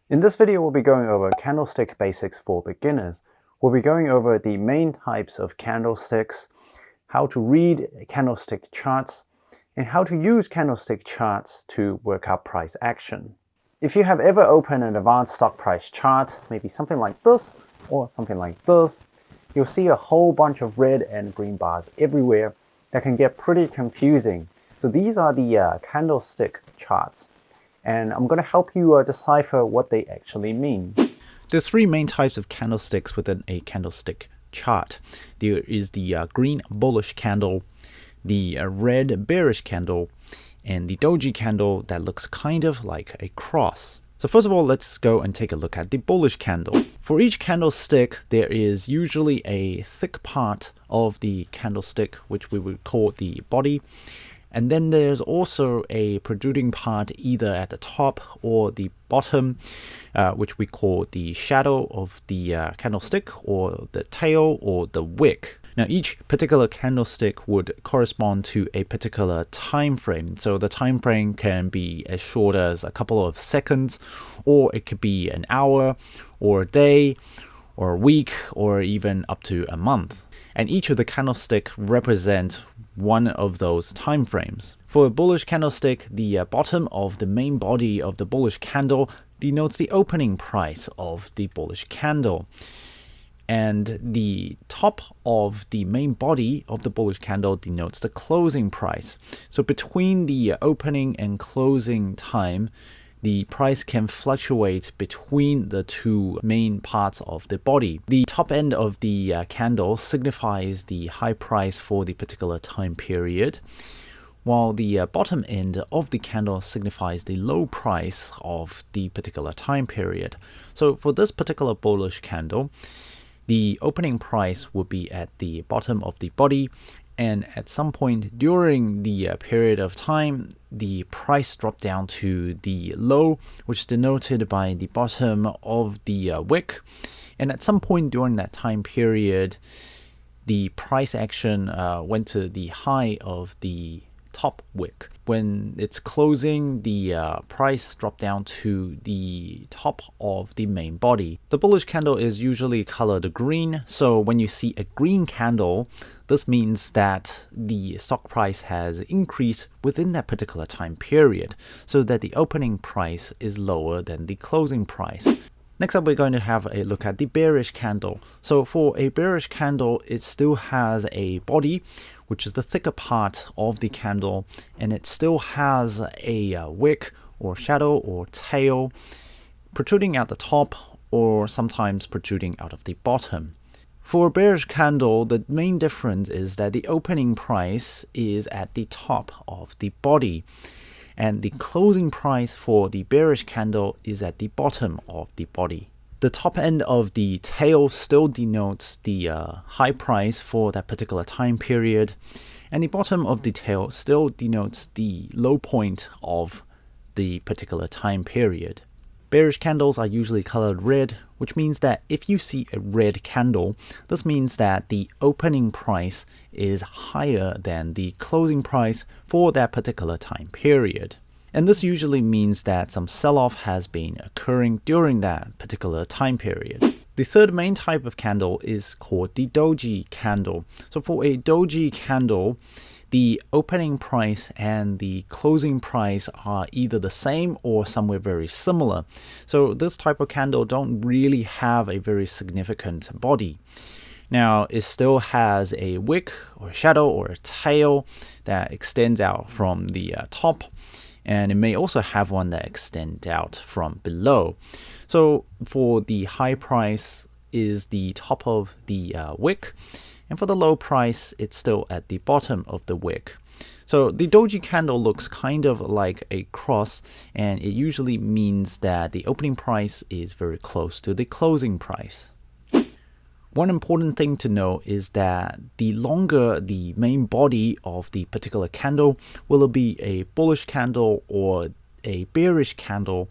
In this video, we'll be going over candlestick basics for beginners. We'll be going over the main types of candlesticks, how to read candlestick charts, and how to use candlestick charts to work out price action. If you have ever opened an advanced stock price chart, maybe something like this or something like this, you'll see a whole bunch of red and green bars everywhere that can get pretty confusing. So these are the candlestick charts, and I'm going to help you decipher what they actually mean. There's three main types of candlesticks within a candlestick chart. There is the green bullish candle, the red bearish candle, and the doji candle that looks kind of like a cross. So first of all, let's go and take a look at the bullish candle. For each candlestick, there is usually a thick part of the candlestick, which we would call the body. And then there's also a protruding part either at the top or the bottom, which we call the shadow of the candlestick, or the tail, or the wick. Now, each particular candlestick would correspond to a particular time frame. So the time frame can be as short as a couple of seconds, or it could be an hour, or a day, or a week, or even up to a month. And each of the candlestick represent one of those time frames. For a bullish candlestick, the bottom of the main body of the bullish candle denotes the opening price of the bullish candle. And the top of the main body of the bullish candle denotes the closing price. So between the opening and closing time, the price can fluctuate between the two main parts of the body. The top end of the candle signifies the high price for the particular time period, while the bottom end of the candle signifies the low price of the particular time period. So for this particular bullish candle, the opening price will be at the bottom of the body, and at some point during the period of time, the price dropped down to the low, which is denoted by the bottom of the wick. And at some point during that time period, the price action went to the high of the top wick. When it's closing, the price dropped down to the top of the main body. The bullish candle is usually colored green, so when you see a green candle, this means that the stock price has increased within that particular time period, so that the opening price is lower than the closing price. Next up, we're going to have a look at the bearish candle. So for a bearish candle, it still has a body, which is the thicker part of the candle, and it still has a wick or shadow or tail protruding out the top, or sometimes protruding out of the bottom. For a bearish candle, the main difference is that the opening price is at the top of the body, and the closing price for the bearish candle is at the bottom of the body. The top end of the tail still denotes the high price for that particular time period, and the bottom of the tail still denotes the low point of the particular time period. Bearish candles are usually colored red, which means that if you see a red candle, this means that the opening price is higher than the closing price for that particular time period. And this usually means that some sell-off has been occurring during that particular time period. The third main type of candle is called the doji candle. So for a doji candle, the opening price and the closing price are either the same or somewhere very similar. So this type of candle don't really have a very significant body. Now, it still has a wick or a shadow or a tail that extends out from the top, and it may also have one that extends out from below. So for the high price is the top of the wick, and for the low price, it's still at the bottom of the wick. So the doji candle looks kind of like a cross, and it usually means that the opening price is very close to the closing price. One important thing to know is that the longer the main body of the particular candle, will it be a bullish candle or a bearish candle,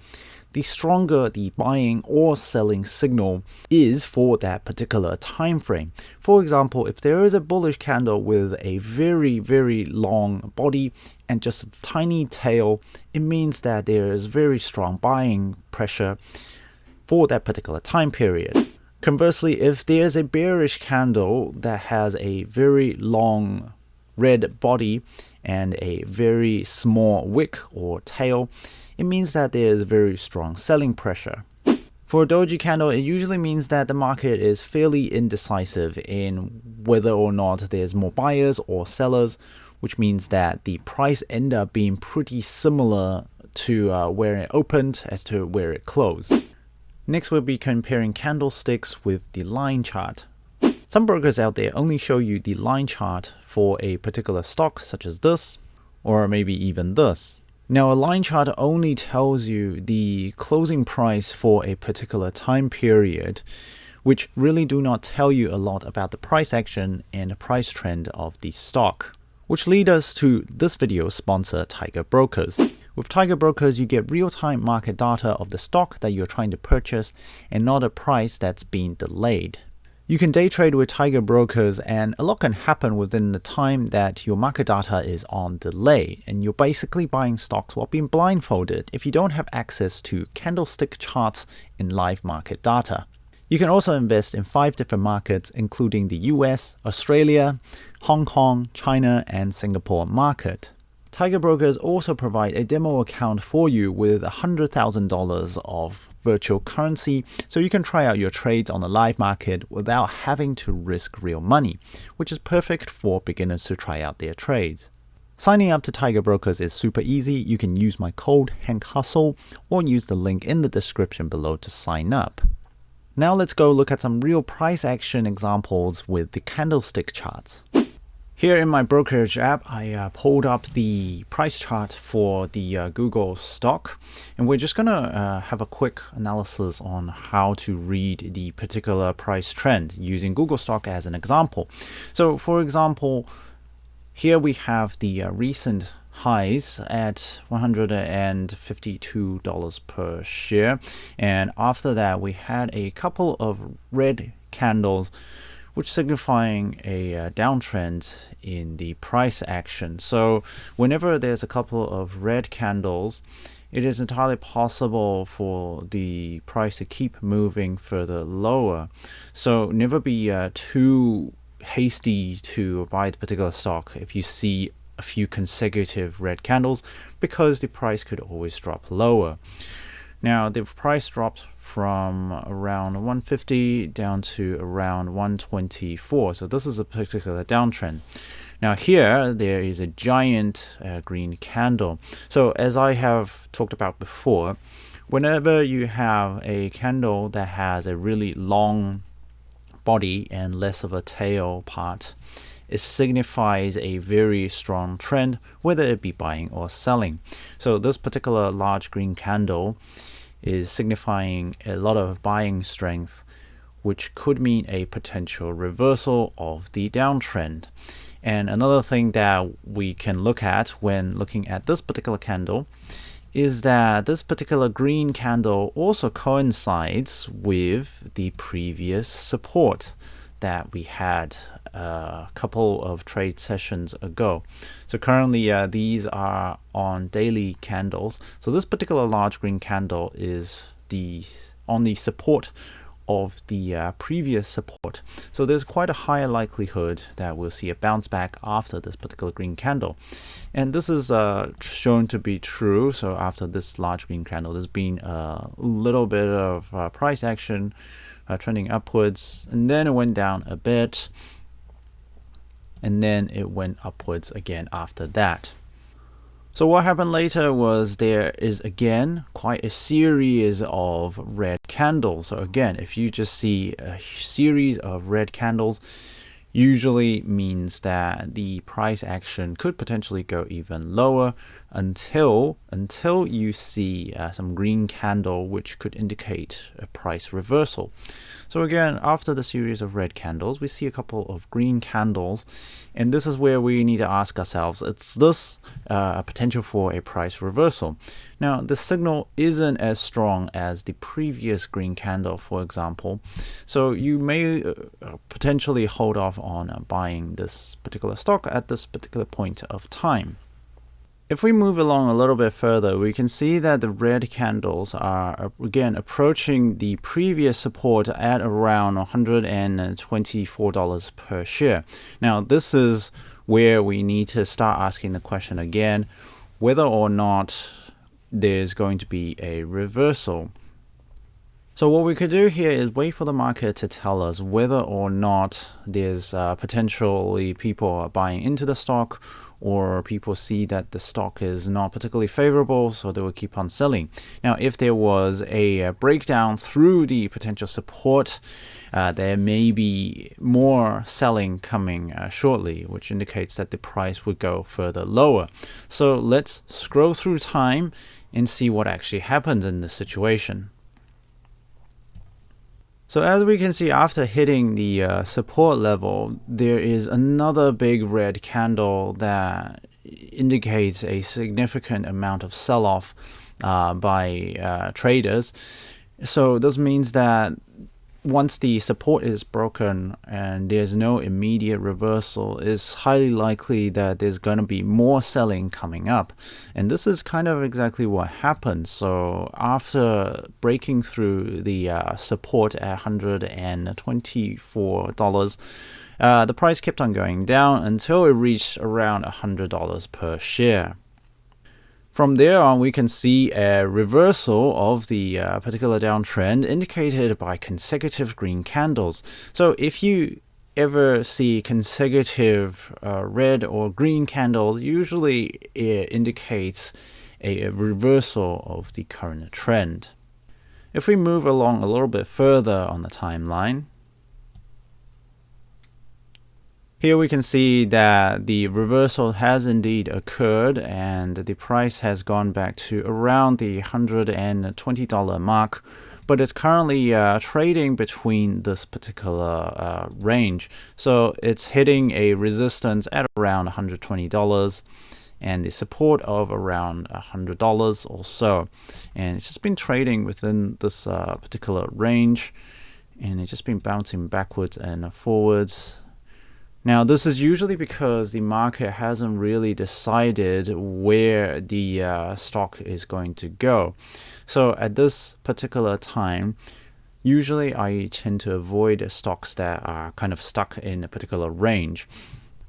the stronger the buying or selling signal is for that particular time frame. For example, if there is a bullish candle with a very, very long body and just a tiny tail, it means that there is very strong buying pressure for that particular time period. Conversely, if there's a bearish candle that has a very long red body and a very small wick or tail, it means that there is very strong selling pressure. For a doji candle, it usually means that the market is fairly indecisive in whether or not there's more buyers or sellers, which means that the price ends up being pretty similar to where it opened as to where it closed. Next, we'll be comparing candlesticks with the line chart. Some brokers out there only show you the line chart for a particular stock, such as this, or maybe even this. Now, a line chart only tells you the closing price for a particular time period, which really do not tell you a lot about the price action and the price trend of the stock. Which leads us to this video's sponsor, Tiger Brokers. With Tiger Brokers, you get real-time market data of the stock that you're trying to purchase and not a price that's been delayed. You can day trade with Tiger Brokers, and a lot can happen within the time that your market data is on delay, and you're basically buying stocks while being blindfolded if you don't have access to Candlestick Charts in live market data. You can also invest in 5 different markets, including the US, Australia, Hong Kong, China, and Singapore market. Tiger Brokers also provide a demo account for you with $100,000 of virtual currency, so you can try out your trades on the live market without having to risk real money, which is perfect for beginners to try out their trades. Signing up to Tiger Brokers is super easy. You can use my code HANKHUSTLE or use the link in the description below to sign up. Now let's go look at some real price action examples with the candlestick charts. Here in my brokerage app, I pulled up the price chart for the Google stock, and we're just going to have a quick analysis on how to read the particular price trend using Google stock as an example. So for example, here we have the recent highs at $152 per share, and after that we had a couple of red candles which signifying a downtrend in the price action. So whenever there's a couple of red candles, it is entirely possible for the price to keep moving further lower. So never be too hasty to buy the particular stock if you see a few consecutive red candles, because the price could always drop lower. Now the price dropped from around 150 down to around 124, so this is a particular downtrend. Now here there is a giant green candle. So as I have talked about before, whenever you have a candle that has a really long body and less of a tail part, it signifies a very strong trend, whether it be buying or selling. So this particular large green candle is signifying a lot of buying strength, which could mean a potential reversal of the downtrend. And another thing that we can look at when looking at this particular candle is that this particular green candle also coincides with the previous support that we had a couple of trade sessions ago. So currently these are on daily candles. So this particular large green candle is on the support of the previous support. So there's quite a high likelihood that we'll see a bounce back after this particular green candle. And this is shown to be true. So after this large green candle, there's been a little bit of price action trending upwards, and then it went down a bit, and then it went upwards again after that. So what happened later was there is again quite a series of red candles. So again, if you just see a series of red candles, usually means that the price action could potentially go even lower until you see some green candle, which could indicate a price reversal. So again, after the series of red candles, we see a couple of green candles, and this is where we need to ask ourselves, is this a potential for a price reversal? Now, the signal isn't as strong as the previous green candle, for example, so you may potentially hold off on buying this particular stock at this particular point of time. If we move along a little bit further, we can see that the red candles are again approaching the previous support at around $124 per share. Now, this is where we need to start asking the question again, whether or not there's going to be a reversal. So what we could do here is wait for the market to tell us whether or not there's potentially people are buying into the stock, or people see that the stock is not particularly favorable, so they will keep on selling. Now, if there was a breakdown through the potential support, there may be more selling coming shortly, which indicates that the price would go further lower. So let's scroll through time and see what actually happens in this situation. So as we can see, after hitting the support level, there is another big red candle that indicates a significant amount of sell-off by traders. So this means that once the support is broken and there's no immediate reversal, it's highly likely that there's going to be more selling coming up. And this is kind of exactly what happened. So after breaking through the support at $124, the price kept on going down until it reached around $100 per share. From there on, we can see a reversal of the particular downtrend indicated by consecutive green candles. So if you ever see consecutive red or green candles, usually it indicates a reversal of the current trend. If we move along a little bit further on the timeline, here we can see that the reversal has indeed occurred and the price has gone back to around the $120 mark, but it's currently trading between this particular range. So it's hitting a resistance at around $120 and the support of around $100 or so. And it's just been trading within this particular range, and it's just been bouncing backwards and forwards. Now, this is usually because the market hasn't really decided where the stock is going to go. So at this particular time, usually I tend to avoid stocks that are kind of stuck in a particular range.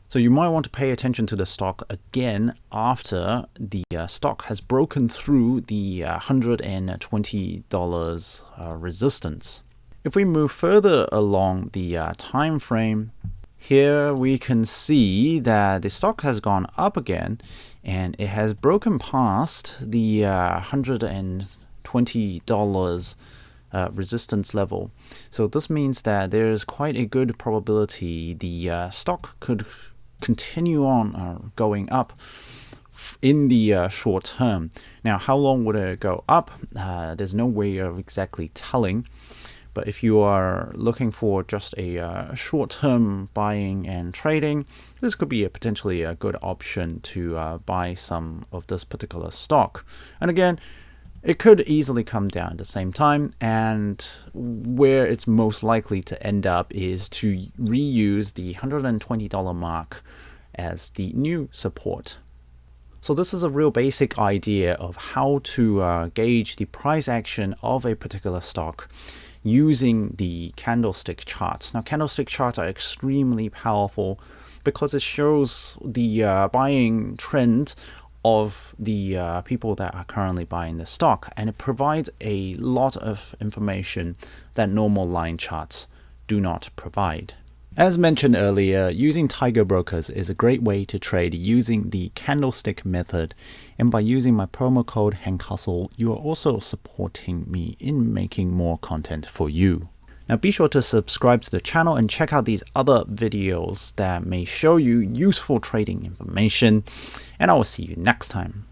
So you might want to pay attention to the stock again after the stock has broken through the $120 resistance. If we move further along the time frame, here we can see that the stock has gone up again and it has broken past the $120 resistance level. So this means that there is quite a good probability the stock could continue on going up in the short term. Now, how long would it go up? There's no way of exactly telling. But if you are looking for just a short-term buying and trading, this could be potentially a good option to buy some of this particular stock. And again, it could easily come down at the same time, and where it's most likely to end up is to reuse the $120 mark as the new support. So this is a real basic idea of how to gauge the price action of a particular stock using the candlestick charts. Now, candlestick charts are extremely powerful because it shows the buying trend of the people that are currently buying the stock, and it provides a lot of information that normal line charts do not provide. As mentioned earlier, using Tiger Brokers is a great way to trade using the candlestick method, and by using my promo code HANKHUSTLE, you are also supporting me in making more content for you. Now be sure to subscribe to the channel and check out these other videos that may show you useful trading information, and I will see you next time.